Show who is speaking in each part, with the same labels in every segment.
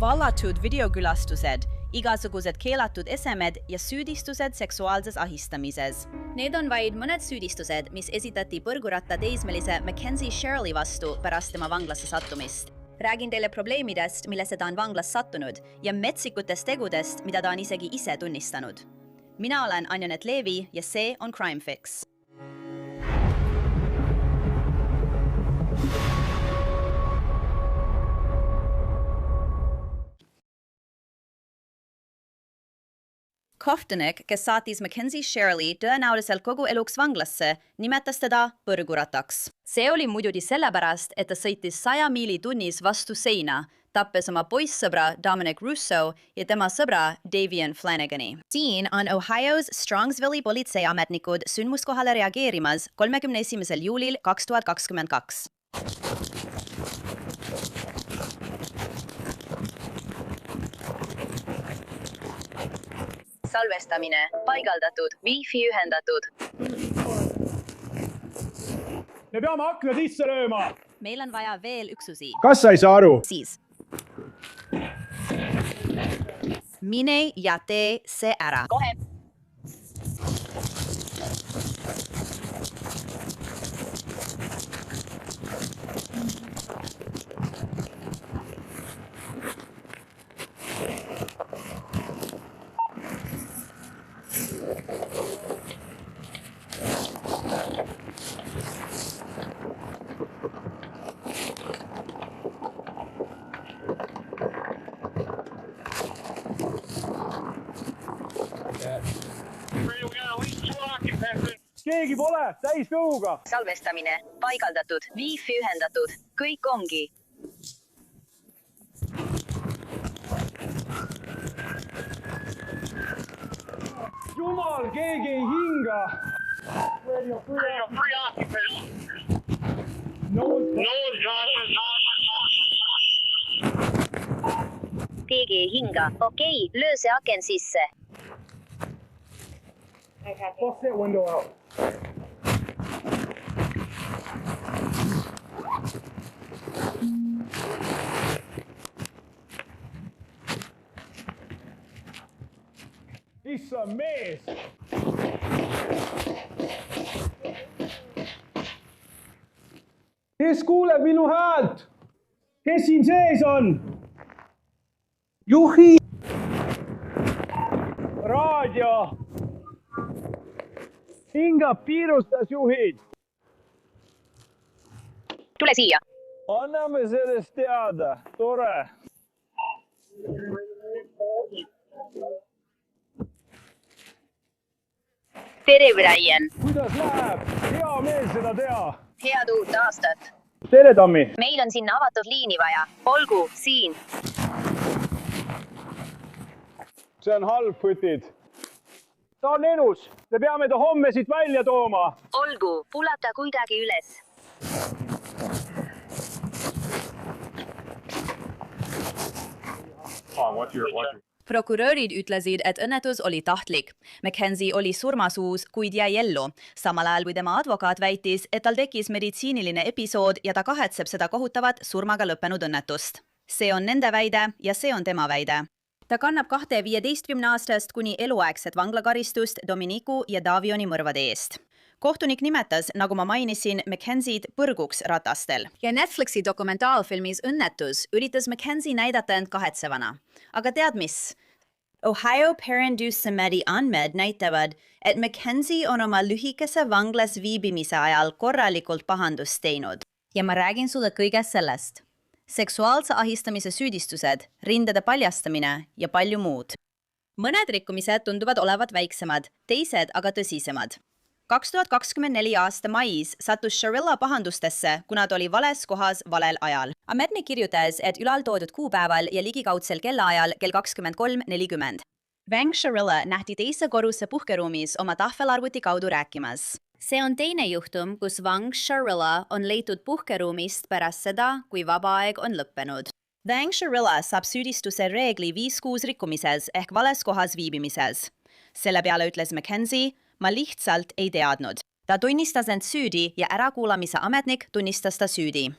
Speaker 1: Vallatud videokülastused, igasugused keelatud esemed ja süüdistused seksuaalses ahistamises.
Speaker 2: Need on vaid mõned süüdistused, mis esitati põrguratta teismelise Mackenzie Shirley vastu pärast tema vanglasse sattumist. Räägin teile probleemidest, millesse ta on vanglas sattunud ja metsikutest tegudest, mida ta on isegi ise tunnistanud. Mina olen Anjanett Leevi ja see on Crime Fix. Kohtunik, kes saatis Mackenzie Shirley tõenäoliselt kogu eluks vanglasse, nimetas teda põrgurataks. See oli muidugi sellepärast, et ta sõitis 100 miili tunnis vastu seina, tappes oma poissõbra Dominic Russo ja tema sõbra Davian Flanagani. Siin on Ohio's Strongsville'i politseiametnikud sündmuskohale reageerimas 31. juulil 2022. Salvestamine, paigaldatud, Wi-Fi ühendatud.
Speaker 3: Me peame akna sisse lööma.
Speaker 2: Meil on vaja veel üksusi.
Speaker 3: Kas sa ei saa aru?
Speaker 2: Siis. Mine ja tee see ära. Kohe.
Speaker 3: Keegi pole, täis kõuga.
Speaker 2: Salvestamine, paigaldatud, Wi-Fi ühendatud, kõik ongi.
Speaker 3: Jumal, keegi ei hinga.
Speaker 2: Keegi ei hinga. Okei, löö see aken sisse.
Speaker 3: Bust that window out. Issa mees! Kes kuuleb minu häält? Kes siin sees on? Juhi! Raadio! Hingab piirustas juhid!
Speaker 2: Tule siia!
Speaker 3: Anname sellest teada, tore!
Speaker 2: Tere, Brian!
Speaker 3: Kuidas läheb? Hea meel seda teha!
Speaker 2: Head uut aastat!
Speaker 3: Tere, Tammi!
Speaker 2: Meil on sinna avatud liini vaja. Olgu, siin!
Speaker 3: See on halb, putid. Ta on elus. Me peame ta homme siit välja tooma.
Speaker 2: Olgu, pulata kuidagi üles. Prokurörid ütlesid, et õnnetus oli tahtlik. Mackenzie oli surmasuus, kuid jäi ellu. Samal ajal kui tema advokaat väitis, et tal tekkis meditsiiniline episood ja ta kahetseb seda kohutavat surmaga lõppenud õnnetust. See on nende väide ja see on tema väide. Ta kannab 2 15-aastast kuni eluaegset vanglakaristust Dominiku ja Davioni mõrvade eest. Kohtunik nimetas, nagu ma mainisin, Mackenzie'd põrguks ratastel. Ja Netflixi dokumentaalfilmis Õnnetus üritas Mackenzie näidata end kahetsevana. Aga tead mis? Ohio Parent Samedi andmed näitavad, et Mackenzie on oma lühikese vanglas viibimise ajal korralikult pahandust teinud. Ja ma räägin sulle kõigest sellest. Seksuaalse ahistamise süüdistused, rindade paljastamine ja palju muud. Mõned rikkumised tunduvad olevat väiksemad, teised aga tõsisemad. 2024 aasta mais sattus Sharilla pahandustesse, kuna ta oli vales kohas valel ajal. Ametnik kirjutas, et ülaltoodud kuupäeval ja ligikaudsel kellaajal kell 23:40. Vang Sharilla nähti teise korruse puhkeruumis oma tahvelarvuti kaudu rääkimas. See on teine juhtum, kus Vang Sharilla on leitud puhkeruumist pärast seda, kui vaba aeg on lõppenud. Vang Sharilla saab süüdistuse reegli 5-6 rikkumises ehk vales kohas viibimises. Selle peale ütles Mackenzie, ma lihtsalt ei teadnud. Ta tunnistas end süüdi ja ärakuulamise ametnik tunnistas ta süüdi.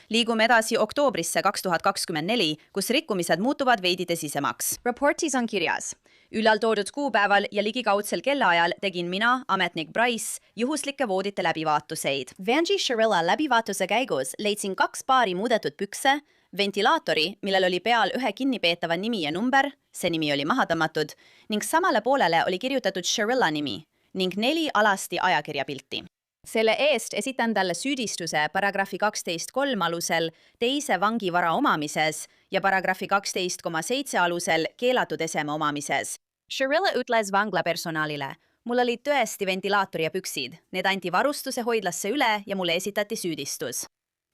Speaker 2: Liigume edasi oktoobrisse 2024, kus rikkumised muutuvad veidi tõsisemaks. Raportis on kirjas. Ülal toodud kuupäeval ja ligikaudsel kellaajal tegin mina, ametnik Bryce, juhuslikke voodite läbivaatuseid. Vanji Shirilla läbivaatuse käigus leidsin 2 paari muudetud pükse, ventilaatori, millel oli peal ühe kinnipeetava nimi ja number, see nimi oli maha tõmmatud, ning samale poolele oli kirjutatud Shirilla nimi ning 4 alasti ajakirjapilti. Selle eest esitan talle süüdistuse paragrahvi 12.3 alusel teise vangi vara omamises ja paragrahvi 12.7 alusel keelatud eseme omamises. Shirilla ütles vangla personalile. Mul olid tõesti ventilaator ja püksid. Need anti varustuse hoidlasse üle ja mulle esitati süüdistus.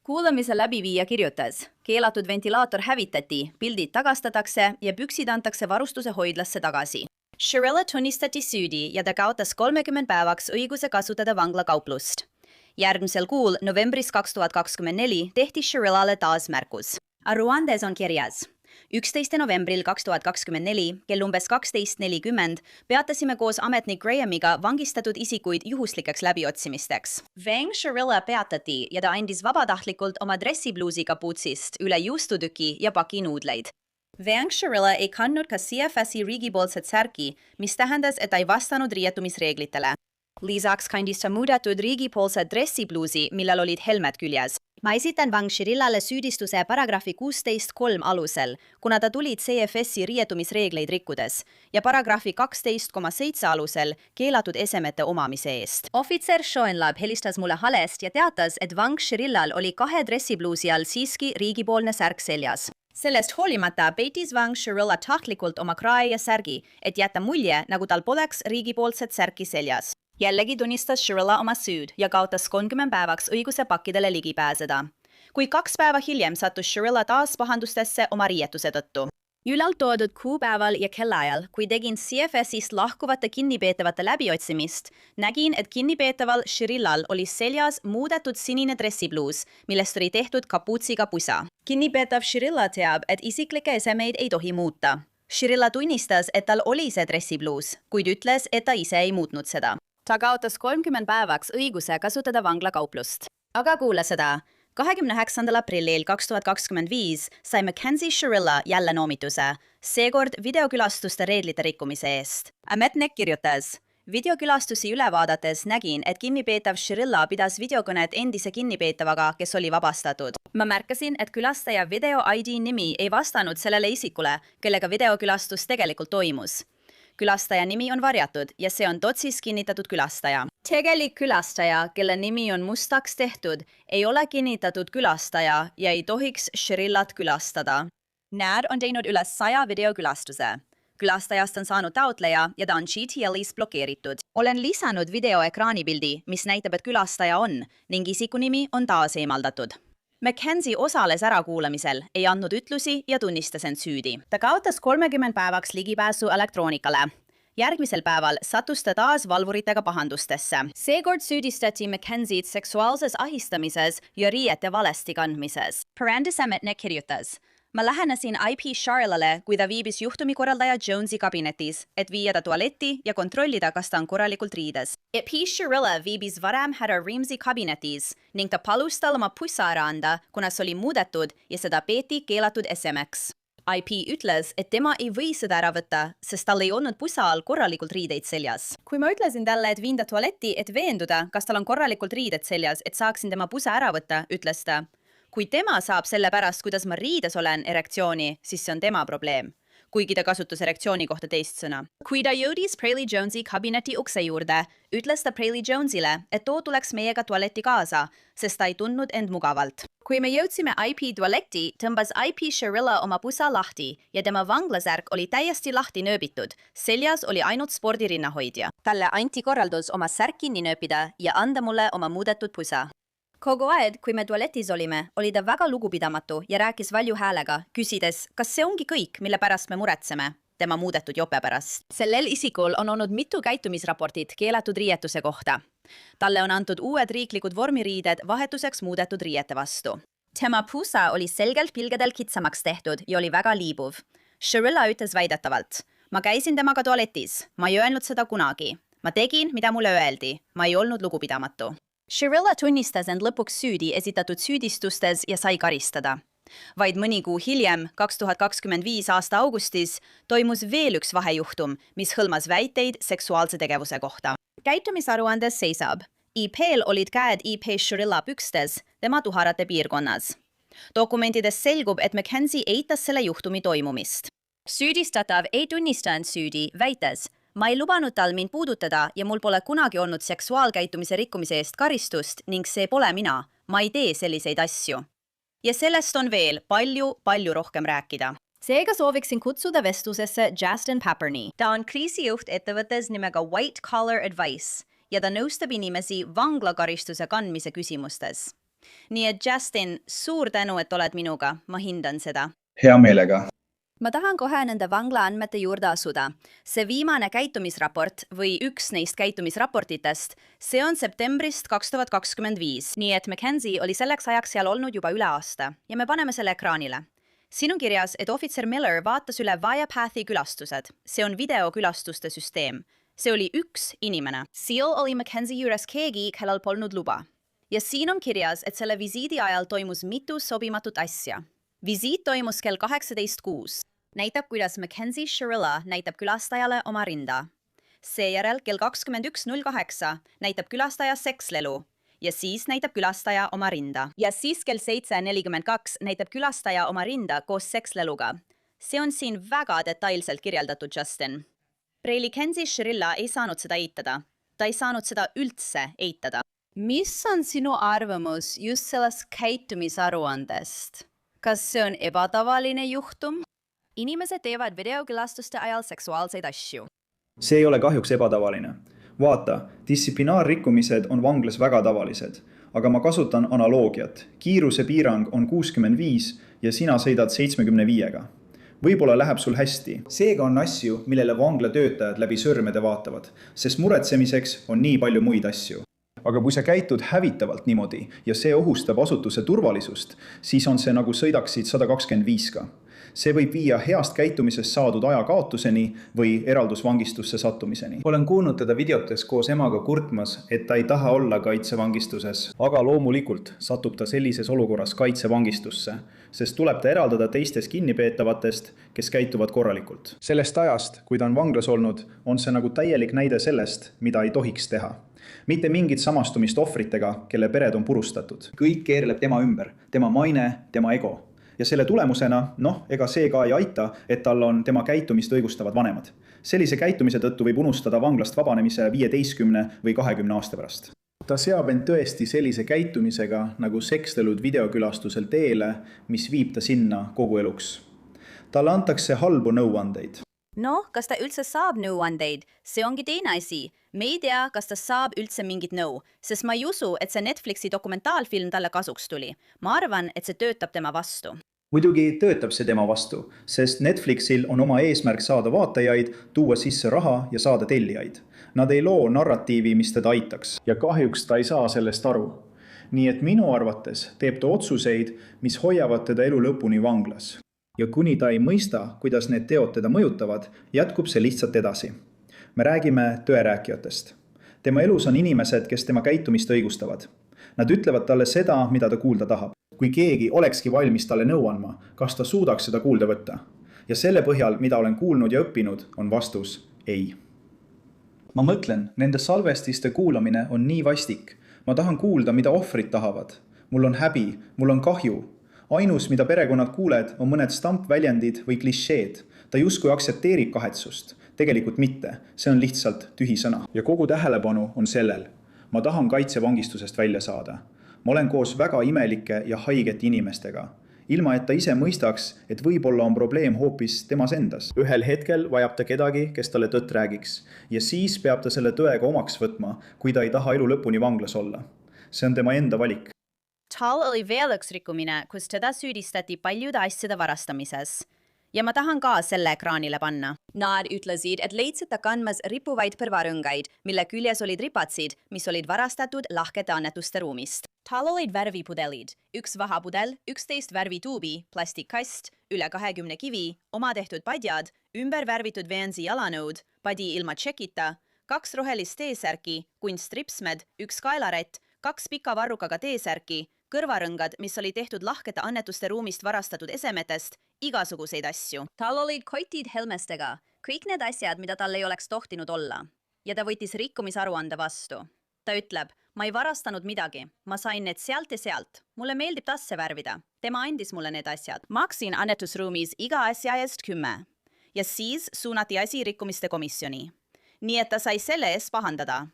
Speaker 2: Kuulamise läbiviija kirjutas. Keelatud ventilaator hävitati, pildid tagastatakse ja püksid antakse varustuse hoidlasse tagasi. Shirilla tunnistati süüdi ja ta kaotas 30 päevaks õiguse kasutada vanglakauplust. Järgmisel kuul, novembris 2024, tehti Shirillale taas märkus. Aruandes on kirjas. 11. novembril 2024 kell umbes 12.40 peatasime koos ametnik Grahamiga vangistatud isikuid juhuslikeks läbiotsimisteks. Vang Shirilla peatati ja ta andis vabatahtlikult oma dressipluusiga puutsist üle juustutüki ja paki nuudleid. Vang Shirilla ei kandnud ka CFSi riigipoolset särki, mis tähendas, et ta ei vastanud riietumisreeglitele. Lisaks kandis ta muudetud riigipoolset dressipluusi, millel olid helmed küljes. Ma esitan Vang Shirillale süüdistuse paragrahvi 16.3 alusel, kuna ta tuli CFSi rietumisreegleid rikkudes ja paragrahvi 12.7 alusel keelatud esemete omamise eest. Ohvitser Schoenlab helistas mulle halest ja teatas, et Vang Shirillal oli 2 dressipluusi all siiski riigipoolne särk seljas. Sellest hoolimata peitis Vang Shirilla tahtlikult oma krae ja särgi, et jätta mulje, nagu tal poleks riigipoolset särki seljas. Jällegi tunnistas Shirilla oma süüd ja kaotas 30 päevaks õiguse pakkidele ligi pääseda. Kui 2 päeva hiljem sattus Shirilla taas pahandustesse oma riietuse tõttu. Ülal toodud kuupäeval ja kellaajal, kui tegin CFSist lahkuvate kinnipeetavate läbiotsimist, nägin, et kinnipeetaval Shirillal oli seljas muudetud sinine dressipluus, millest oli tehtud kapuutsiga pusa. Kinnipeetav Shirilla teab, et isiklikke esemeid ei tohi muuta. Shirilla tunnistas, et tal oli see dressipluus, kuid ütles, et ta ise ei muutnud seda. Ta kaotas 30 päevaks õiguse kasutada vanglakauplust. Aga kuula seda. 29. aprillil 2025 sai Mackenzie Shirilla jälle noomituse, seekord videokülastuste reeglite rikkumise eest. Ametnik kirjutas. Videokülastusi üle vaadates nägin, et kinnipeetav Shirilla pidas videokõnet endise kinnipeetavaga, kes oli vabastatud. Ma märkasin, et külastaja video ID nimi ei vastanud sellele isikule, kellega videokülastus tegelikult toimus. Külastaja nimi on varjatud ja see on TOTSis kinnitatud külastaja. Tegelik külastaja, kelle nimi on mustaks tehtud, ei ole kinnitatud külastaja ja ei tohiks Shirillat külastada. NAD on teinud üle 100 videokülastuse. Külastajast on saanud taotleja ja ta on GTLis blokeeritud. Olen lisanud video ekraanipildi, mis näitab, et külastaja on ning isikunimi on taas eemaldatud. Mackenzie osales ärakuulamisel, ei andnud ütlusi ja tunnistas end süüdi. Ta kaotas 30 päevaks ligipääsu elektroonikale. Järgmisel päeval sattus ta taas valvuritega pahandustesse. Seekord süüdistati Mackenziet seksuaalses ahistamises ja riiete valesti kandmises. Parandis ametnik kirjutas. Ma lähenesin IP Charlale, kui ta viibis juhtumikorraldaja Jonesi kabinetis, et viia ta tualetti ja kontrollida, kas ta on korralikult riides. IP Shirilla viibis varem härra Reamsi kabinetis ning ta palus tal oma pussa ära anda, kuna see oli muudetud ja seda peeti keelatud esemeks. IP ütles, et tema ei või seda ära võtta, sest tal ei olnud pusa all korralikult riideid seljas. Kui ma ütlesin talle, et viin ta tualetti, et veenduda, kas tal on korralikult riided seljas, et saaksin tema pusa ära võtta, ütles ta. Kui tema saab selle pärast, kuidas ma riides olen erektsiooni, siis see on tema probleem. Kuigi ta kasutas erektsiooni kohta teist sõna. Kui ta jõudis Praley Jonesi kabineti ukse juurde, ütles ta Praley Jonesile, et too tuleks meiega tualetti kaasa, sest ta ei tundnud end mugavalt. Kui me jõudsime IP tualetti, tõmbas IP Shirilla oma pusa lahti ja tema vanglasärk oli täiesti lahti nööbitud. Seljas oli ainult spordirinnahoidja. Talle anti korraldus oma särk kinni nööpida ja anda mulle oma muudetud pusa. Kogu aeg, kui me tualetis olime, oli ta väga lugupidamatu ja rääkis valju häälega, küsides, kas see ongi kõik, mille pärast me muretseme, tema muudetud jope pärast. Sellel isikul on olnud mitu käitumisraportit keelatud riietuse kohta. Talle on antud uued riiklikud vormiriided vahetuseks muudetud riiete vastu. Tema pusa oli selgelt pilgedel kitsamaks tehtud ja oli väga liibuv. Shirilla ütles väidetavalt, ma käisin temaga tualetis, ma ei öelnud seda kunagi. Ma tegin, mida mulle öeldi, ma ei olnud lugupidamatu. Shirilla tunnistas end lõpuks süüdi esitatud süüdistustes ja sai karistada. Vaid mõni kuu hiljem, 2025 aasta augustis, toimus veel üks vahejuhtum, mis hõlmas väiteid seksuaalse tegevuse kohta. Käitumisaruandes seisab, IP-l olid käed IP Shirilla pükstes tema tuharate piirkonnas. Dokumentides selgub, et Mackenzie eitas selle juhtumi toimumist. Süüdistatav ei tunnistanud süüdi, väites, ma ei lubanud tal mind puudutada ja mul pole kunagi olnud seksuaalkäitumise rikkumise eest karistust ning see pole mina. Ma ei tee selliseid asju. Ja sellest on veel palju rohkem rääkida. Seega sooviksin kutsuda vestlusesse Justin Papperny. Ta on kriisijuht ettevõttes nimega White Collar Advice ja ta nõustab inimesi vanglakaristuse kandmise küsimustes. Nii et Justin, suur tänu, et oled minuga. Ma hindan seda.
Speaker 4: Hea meelega.
Speaker 2: Ma tahan kohe nende vangla andmete juurde asuda. See viimane käitumisraport või üks neist käitumisraportitest, see on septembrist 2025, nii et Mackenzie oli selleks ajaks seal olnud juba üle aasta ja me paneme selle ekraanile. Siin on kirjas, et ohvitser Miller vaatas üle Viapathi külastused. See on videokülastuste süsteem. See oli üks inimene. Seal oli Mackenzie juures keegi, kellel polnud luba. Ja siin on kirjas, et selle visiidi ajal toimus mitu sobimatut asja. Visiit toimus kell 18:06. Näitab, kuidas Mackenzie Shirilla näitab külastajale oma rinda. Seejärel kell 21:08 näitab külastaja sekslelu ja siis näitab külastaja oma rinda. Ja siis kell 7:42 näitab külastaja oma rinda koos seksleluga. See on siin väga detailselt kirjeldatud, Justin. Mackenzie Shirilla ei saanud seda eitada. Ta ei saanud seda üldse eitada. Mis on sinu arvamus just sellest käitumisaruandest? Kas see on ebatavaline juhtum? Inimesed teevad videokülastuste ajal seksuaalseid asju.
Speaker 4: See ei ole kahjuks ebatavaline. Vaata, distsiplinaarrikkumised on vanglas väga tavalised, aga ma kasutan analoogiat. Kiirusepiirang on 65 ja sina sõidad 75-ga. Võib-olla läheb sul hästi. Seega on asju, millele vangla töötajad läbi sõrmede vaatavad, sest muretsemiseks on nii palju muid asju. Aga kui sa käitud hävitavalt niimoodi ja see ohustab asutuse turvalisust, siis on see nagu sõidaksid 125-ga. See võib viia heast käitumisest saadud ajakaotuseni või eraldusvangistusse sattumiseni. Olen kuulnud teda videotes koos emaga kurtmas, et ta ei taha olla kaitsevangistuses. Aga loomulikult satub ta sellises olukorras kaitsevangistusse, sest tuleb ta eraldada teistest kinnipeetavatest, kes käituvad korralikult. Sellest ajast, kui ta on vanglas olnud, on see nagu täielik näide sellest, mida ei tohiks teha. Mitte mingit samastumist ohvritega, kelle pered on purustatud. Kõik keerleb tema ümber, tema maine, tema ego. Ja selle tulemusena, ega see ka ei aita, et tal on tema käitumist õigustavad vanemad. Sellise käitumise tõttu võib unustada vanglast vabanemise 15 või 20 aasta pärast. Ta seab end tõesti sellise käitumisega nagu sekslelud videokülastusel teele, mis viib ta sinna kogu eluks. Talle antakse halbu nõuandeid.
Speaker 2: Kas ta üldse saab nõuandeid? See ongi teine asi. Me ei tea, kas ta saab üldse mingit nõu, sest ma ei usu, et see Netflixi dokumentaalfilm talle kasuks tuli. Ma arvan, et see töötab tema vastu.
Speaker 4: Muidugi töötab see tema vastu, sest Netflixil on oma eesmärk saada vaatajaid, tuua sisse raha ja saada tellijaid. Nad ei loo narratiivi, mis teda aitaks. Ja kahjuks ta ei saa sellest aru. Nii et minu arvates teeb ta otsuseid, mis hoiavad teda elu lõpuni vanglas. Ja kuni ta ei mõista, kuidas need teod teda mõjutavad, jätkub see lihtsalt edasi. Me räägime tõerääkijatest. Tema elus on inimesed, kes tema käitumist õigustavad. Nad ütlevad talle seda, mida ta kuulda tahab. Kui keegi olekski valmis talle nõu andma, kas ta suudaks seda kuulda võtta? Ja selle põhjal, mida olen kuulnud ja õppinud, on vastus ei. Ma mõtlen, nende salvestiste kuulamine on nii vastik. Ma tahan kuulda, mida ohvrid tahavad. Mul on häbi, mul on kahju. Ainus, mida perekonnad kuuled, on mõned stampväljendid või klišeed. Ta justkui aktsepteerib kahetsust. Tegelikult mitte. See on lihtsalt tühi sõna. Ja kogu tähelepanu on sellel. Ma tahan kaitsevangistusest välja saada. Ma olen koos väga imelike ja haigete inimestega. Ilma, et ta ise mõistaks, et võib-olla on probleem hoopis temas endas. Ühel hetkel vajab ta kedagi, kes talle tõtt räägiks. Ja siis peab ta selle tõega omaks võtma, kui ta ei taha elu lõpuni vanglas olla. See on tema enda valik.
Speaker 2: Tal oli veel üks rikkumine, kus teda süüdistati paljude asjade varastamises. Ja ma tahan ka selle ekraanile panna. Nad ütlesid, et leidsid ta kandmas ripuvaid põrvarõngaid, mille küljes olid ripatsid, mis olid varastatud lahkete annetuste ruumist. Tal olid värvipudelid, üks vahapudel, 11 värvituubi, plastikkast, üle 20 kivi, oma tehtud padjad, ümber värvitud VNC jalanõud, padi ilma tšekita, 2 rohelist T-särki, kunstripsmed, 1 kaelarätt,
Speaker 1: 2 pika varrukaga T-särki, kõrvarõngad, mis oli tehtud lahkete annetuste ruumist varastatud esemetest, igasuguseid asju.
Speaker 2: Tal olid kotid helmestega, kõik need asjad, mida tal ei oleks tohtinud olla. Ja ta võttis rikkumisaruande vastu. Ta ütleb, ma ei varastanud midagi, ma sain need sealt ja sealt. Mulle meeldib tasse värvida. Tema andis mulle need asjad. Maksin annetusruumis iga asja eest 10. Ja siis suunati asi rikkumiste komisjoni. Nii et ta sai selle eest pahandada.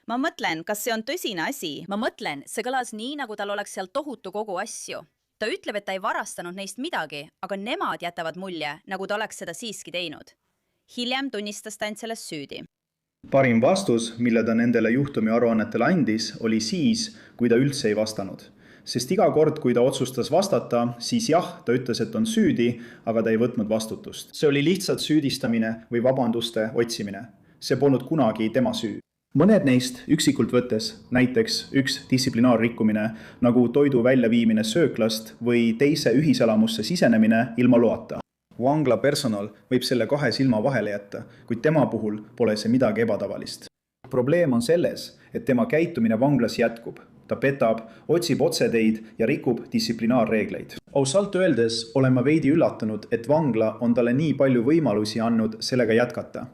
Speaker 2: Ma mõtlen, kas see on tõsine asi? Ma mõtlen, see kõlas nii, nagu tal oleks seal tohutu kogu asju. Ta ütleb, et ta ei varastanud neist midagi, aga nemad jätavad mulje, nagu ta oleks seda siiski teinud. Hiljem tunnistas ta end sellest süüdi.
Speaker 4: Parim vastus, mille ta nendele juhtumi aruannetele andis, oli siis, kui ta üldse ei vastanud. Sest iga kord, kui ta otsustas vastata, siis jah, ta ütles, et on süüdi, aga ta ei võtnud vastutust. See oli lihtsalt süüdistamine või vabanduste otsimine. See polnud kunagi tema süü. Mõned neist üksikult võttes, näiteks üks distsiplinaarrikkumine, nagu toidu väljaviimine sööklast või teise ühiselamusse sisenemine ilma loata. Vangla personal võib selle 2 silma vahele jätta, kuid tema puhul pole see midagi ebatavalist. Probleem on selles, et tema käitumine vanglas jätkub. Ta petab, otsib otseteid ja rikub distsiplinaarreegleid. Ausalt öeldes olen ma veidi üllatunud, et vangla on talle nii palju võimalusi andnud sellega jätkata.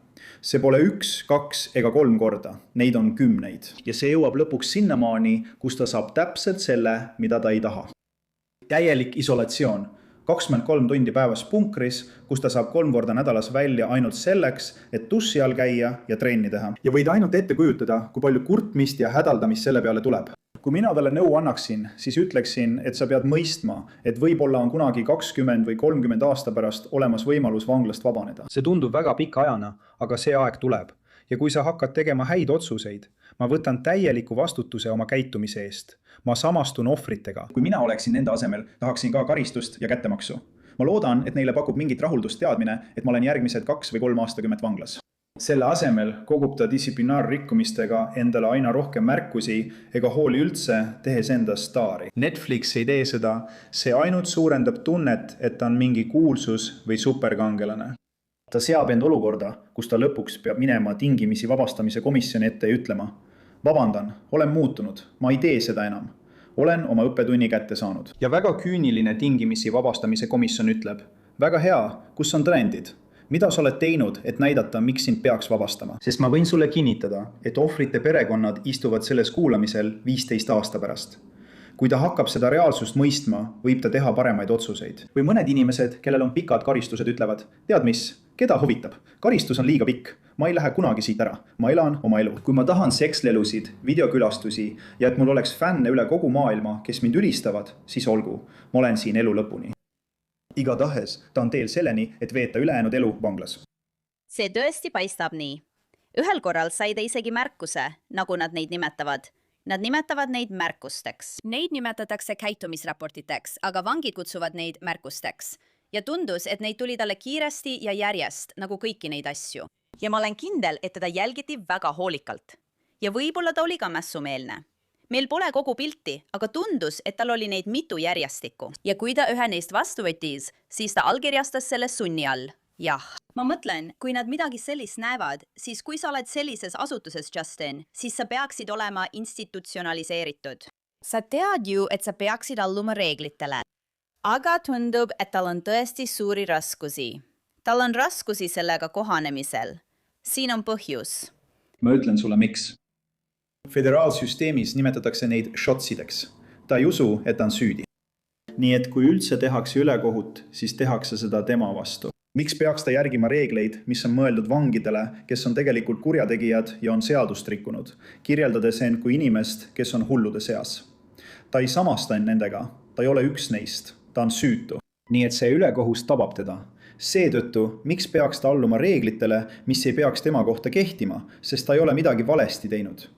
Speaker 4: See pole 1, 2 ega 3 korda, neid on 10. Ja see jõuab lõpuks sinnamaani, kus ta saab täpselt selle, mida ta ei taha. Täielik isolatsioon. 23 tundi päevas punkris, kus ta saab 3 korda nädalas välja ainult selleks, et dussi all käia ja trenni teha. Ja võid ainult ette kujutada, kui palju kurtmist ja hädaldamist selle peale tuleb. Kui mina talle nõu annaksin, siis ütleksin, et sa pead mõistma, et võib-olla on kunagi 20 või 30 aasta pärast olemas võimalus vanglast vabaneda. See tundub väga pika ajana, aga see aeg tuleb. Ja kui sa hakkad tegema häid otsuseid, ma võtan täieliku vastutuse oma käitumise eest. Ma samastun ohvritega. Kui mina oleksin nende asemel, tahaksin ka karistust ja kättemaksu. Ma loodan, et neile pakub mingit rahuldust teadmine, et ma olen järgmised 2 või 3 aastakümmet vanglas. Selle asemel kogub ta distsiplinaarrikkumistega endale aina rohkem märkusi ega hooli üldse, tehes endast staari. Netflix ei tee seda, see ainult suurendab tunnet, et ta on mingi kuulsus või superkangelane. Ta seab end olukorda, kus ta lõpuks peab minema tingimisi vabastamise komisjoni ette ja ütlema: vabandan, olen muutunud, ma ei tee seda enam. Olen oma õppetunni kätte saanud. Ja väga küüniline tingimisi vabastamise komisjon ütleb: väga hea, kus on tõendid? Mida sa oled teinud, et näidata, miks sind peaks vabastama? Sest ma võin sulle kinnitada, et ohvrite perekonnad istuvad selles kuulamisel 15 aasta pärast. Kui ta hakkab seda reaalsust mõistma, võib ta teha paremaid otsuseid. Või mõned inimesed, kellel on pikad karistused, ütlevad: tead mis, keda huvitab? Karistus on liiga pikk. Ma ei lähe kunagi siit ära. Ma elan oma elu. Kui ma tahan sekslelusid, videokülastusi ja et mul oleks fänne üle kogu maailma, kes mind ülistavad, siis olgu. Ma olen siin elu lõpuni. Igatahes ta on teel selleni, et veeta ülejäänud elu vanglas.
Speaker 1: See tõesti paistab nii. Ühel korral sai ta isegi märkuse, nagu nad neid nimetavad. Nad nimetavad neid märkusteks.
Speaker 2: Neid nimetatakse käitumisraportiteks, aga vangid kutsuvad neid märkusteks. Ja tundus, et neid tuli talle kiiresti ja järjest, nagu kõiki neid asju.
Speaker 1: Ja ma olen kindel, et teda jälgiti väga hoolikalt. Ja võib-olla ta oli ka mässumeelne. Meil pole kogu pilti, aga tundus, et tal oli neid mitu järjestikku.
Speaker 2: Ja kui ta ühe neist vastu võttis, siis ta allkirjastas selle sunni all. Jah.
Speaker 1: Ma mõtlen, kui nad midagi sellist näevad, siis kui sa oled sellises asutuses, Justin, siis sa peaksid olema institutsionaliseeritud.
Speaker 2: Sa tead ju, et sa peaksid alluma reeglitele.
Speaker 1: Aga tundub, et tal on tõesti suuri raskusi. Tal on raskusi sellega kohanemisel. Siin on põhjus.
Speaker 4: Ma ütlen sulle miks. Föderaalsüsteemis nimetatakse neid shotsideks. Ta ei usu, et ta on süüdi. Nii et kui üldse tehakse ülekohut, siis tehakse seda tema vastu. Miks peaks ta järgima reegleid, mis on mõeldud vangidele, kes on tegelikult kurjategijad ja on seadust rikkunud, kirjeldades end kui inimest, kes on hullude seas. Ta ei samasta end nendega, ta ei ole üks neist, ta on süütu. Nii et see ülekohus tabab teda. Seetõttu, miks peaks ta alluma reeglitele, mis ei peaks tema kohta kehtima, sest ta ei ole midagi valesti teinud.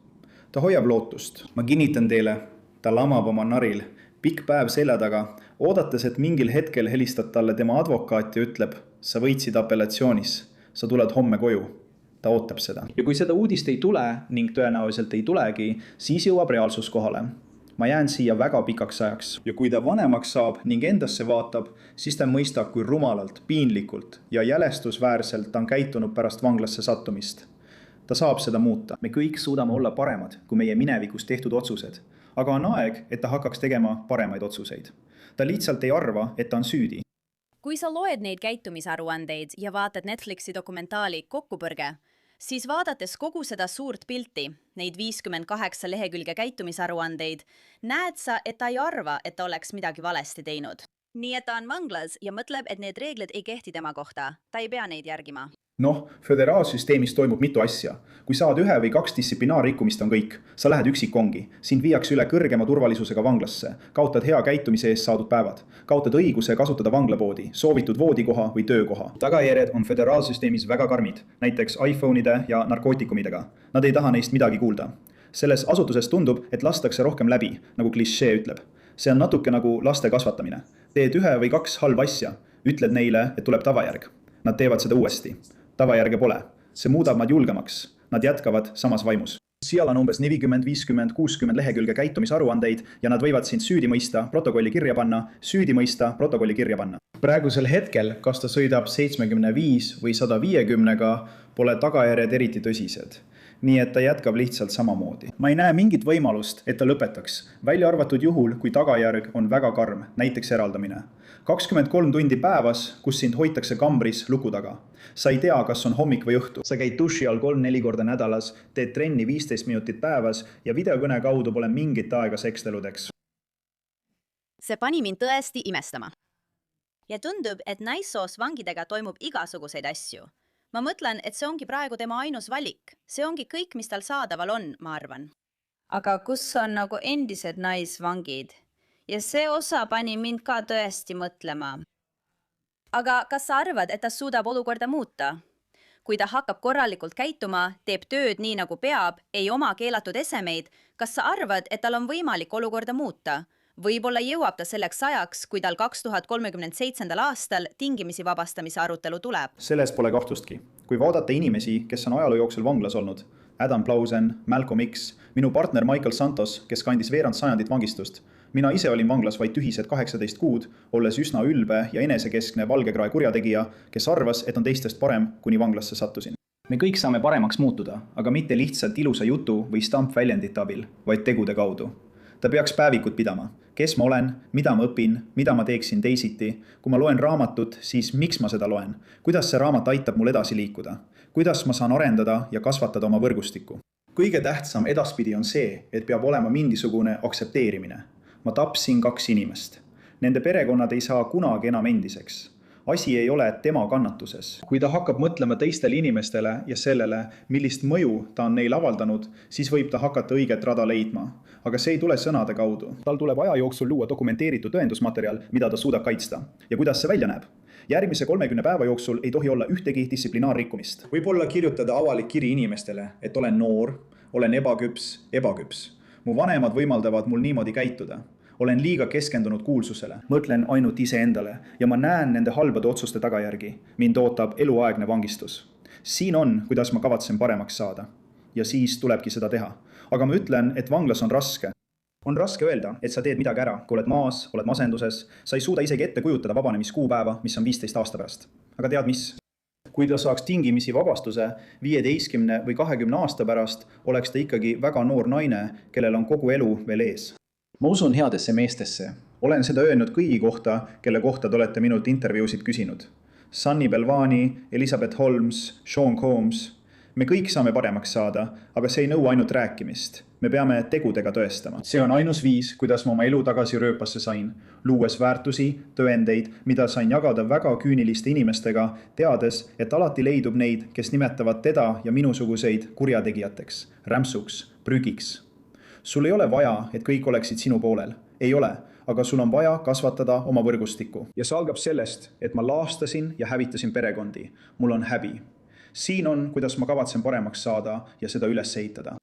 Speaker 4: Ta hoiab lootust. Ma kinnitan teile, ta lamab oma naril. Pikk päev selja taga, oodates, et mingil hetkel helistad talle tema advokaat ja ütleb: sa võitsid apellatsioonis, sa tuled homme koju. Ta ootab seda. Ja kui seda uudist ei tule ning tõenäoliselt ei tulegi, siis jõuab reaalsus kohale. Ma jään siia väga pikaks ajaks. Ja kui ta vanemaks saab ning endasse vaatab, siis ta mõistab, kui rumalalt, piinlikult ja jälestusväärselt ta on käitunud pärast vanglasse sattumist. Ta saab seda muuta. Me kõik suudame olla paremad kui meie minevikus tehtud otsused. aga on aeg, et ta hakkaks tegema paremaid otsuseid. Ta lihtsalt ei arva, et ta on süüdi.
Speaker 2: Kui sa loed neid käitumisaruandeid ja vaatad Netflixi dokumentaali Kokkupõrge, siis vaadates kogu seda suurt pilti, neid 58 lehekülge käitumisaruandeid, näed sa, et ta ei arva, et ta oleks midagi valesti teinud. Nii et ta on vanglas ja mõtleb, et need reeglid ei kehti tema kohta. Ta ei pea neid järgima.
Speaker 4: Noh, föderaalsüsteemis toimub mitu asja. Kui saad 1 või 2 distsiplinaarrikkumist on kõik, sa lähed üksikkongi, sind viiakse üle kõrgema turvalisusega vanglasse, kaotad hea käitumise eest saadud päevad, kaotad õiguse kasutada vanglapoodi, soovitud voodikoha või töökoha. Tagajärjed on föderaalsüsteemis väga karmid, näiteks iPhone'ide ja narkootikumidega. Nad ei taha neist midagi kuulda. Selles asutuses tundub, et lastakse rohkem läbi, nagu klišee ütleb. See on natuke nagu laste kasvatamine. Teed 1 või 2 halba asja, ütled neile, et tuleb tavajärg. Nad teevad seda uuesti. Tavajärge pole. See muudab nad julgemaks. Nad jätkavad samas vaimus. Seal on umbes 40, 50, 60 lehekülge käitumisaruandeid ja nad võivad sind süüdi mõista, protokolli kirja panna, süüdi mõista, protokolli kirja panna. Praegusel hetkel, kas ta sõidab 75 või 150-ga, pole tagajärjed eriti tõsised. Nii et ta jätkab lihtsalt samamoodi. Ma ei näe mingit võimalust, et ta lõpetaks. Välja arvatud juhul, kui tagajärg on väga karm, näiteks eraldamine. 23 tundi päevas, kus sind hoitakse kambris luku taga. Sa ei tea, kas on hommik või õhtu. Sa käid duši all 3-4 korda nädalas, teed trenni 15 minutit päevas ja videokõne kaudu pole mingit aega seksteludeks.
Speaker 2: See pani mind tõesti imestama. Ja tundub, et naissoost vangidega toimub igasuguseid asju. Ma mõtlen, et see ongi praegu tema ainus valik. See ongi kõik, mis tal saadaval on, ma arvan.
Speaker 1: Aga kus on nagu endised naisvangid? Ja see osa pani mind ka tõesti mõtlema.
Speaker 2: Aga kas sa arvad, et ta suudab olukorda muuta? Kui ta hakkab korralikult käituma, teeb tööd nii nagu peab, ei oma keelatud esemeid, kas sa arvad, et tal on võimalik olukorda muuta? Võib-olla jõuab ta selleks ajaks, kui tal 2037. aastal tingimisi vabastamise arutelu tuleb.
Speaker 4: Selles pole kahtlustki. Kui vaadata inimesi, kes on ajaloo jooksul vanglas olnud, Adam Plausen, Malcolm X, minu partner Michael Santos, kes kandis veerand sajandit vangistust, mina ise olin vanglas vaid tühised 18 kuud, olles üsna ülbe ja enesekeskne valgekrae kurjategija, kes arvas, et on teistest parem, kuni vanglasse sattusin. Me kõik saame paremaks muutuda, aga mitte lihtsalt ilusa jutu või stampväljendite abil, vaid tegude kaudu. Ta peaks päevikut pidama. Kes ma olen, mida ma õpin, mida ma teeksin teisiti. Kui ma loen raamatut, siis miks ma seda loen? Kuidas see raamat aitab mul edasi liikuda? Kuidas ma saan arendada ja kasvatada oma võrgustikku? Kõige tähtsam edaspidi on see, et peab olema mingisugune aksepteerimine. Ma tapsin 2 inimest. Nende perekonnad ei saa kunagi enam endiseks. Asi ei ole tema kannatuses. Kui ta hakkab mõtlema teistele inimestele ja sellele, millist mõju ta on neil avaldanud, siis võib ta hakata õiget rada leidma. Aga see ei tule sõnade kaudu. Tal tuleb aja jooksul luua dokumenteeritud tõendusmaterjal, mida ta suudab kaitsta. Ja kuidas see välja näeb? Järgmise 30 päeva jooksul ei tohi olla ühtegi distsiplinaarrikkumist. Võib-olla kirjutada avalik kiri inimestele, et olen noor, olen ebaküps. Mu vanemad võimaldavad mul niimoodi käituda. Olen liiga keskendunud kuulsusele. Mõtlen ainult iseendale ja ma näen nende halbade otsuste tagajärgi. Mind ootab eluaegne vangistus. Siin on, kuidas ma kavatsen paremaks saada. Ja siis tulebki seda teha. Aga ma ütlen, et vanglas on raske. On raske öelda, et sa teed midagi ära, kui oled maas, oled masenduses. Sa ei suuda isegi ette kujutada vabanemiskuupäeva, mis on 15 aasta pärast. Aga tead mis? Kui ta saaks tingimisi vabastuse 15 või 20 aasta pärast, oleks ta ikkagi väga noor naine, kellel on kogu elu veel ees. Ma usun headesse meestesse. Olen seda öelnud kõigi kohta, kelle kohta te olete minult intervjuusid küsinud. Sunny Belvani, Elizabeth Holmes, Sean Combs. Me kõik saame paremaks saada, aga see ei nõua ainult rääkimist. Me peame tegudega tõestama. See on ainus viis, kuidas ma oma elu tagasi rööpasse sain. Luues väärtusi, tõendeid, mida sain jagada väga küüniliste inimestega, teades, et alati leidub neid, kes nimetavad teda ja minusuguseid kurjategijateks, rämpsuks, prügiks. Sul ei ole vaja, et kõik oleksid sinu poolel. Ei ole, aga sul on vaja kasvatada oma võrgustikku. Ja see algab sellest, et ma laastasin ja hävitasin perekondi. Mul on häbi. Siin on, kuidas ma kavatsen paremaks saada ja seda üles ehitada.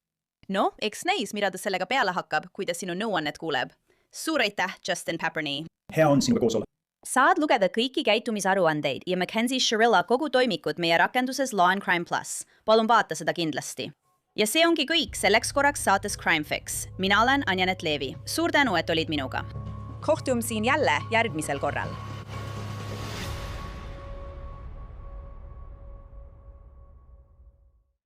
Speaker 2: No, eks näis, mida ta sellega peale hakkab, kui ta sinu nõuannet kuuleb. Suur aitäh, Justin Pepperny!
Speaker 4: Hea on sinuga koos olla.
Speaker 2: Saad lugeda kõiki käitumisaruandeid ja Mackenzie Shirilla kogu toimikud meie rakenduses Law & Crime Plus. Palun vaata seda kindlasti. Ja see ongi kõik selleks korraks saates Crime Fix. Mina olen Anjanet Leevi. Suur tänu, et olid minuga. Kohtume siin jälle järgmisel korral.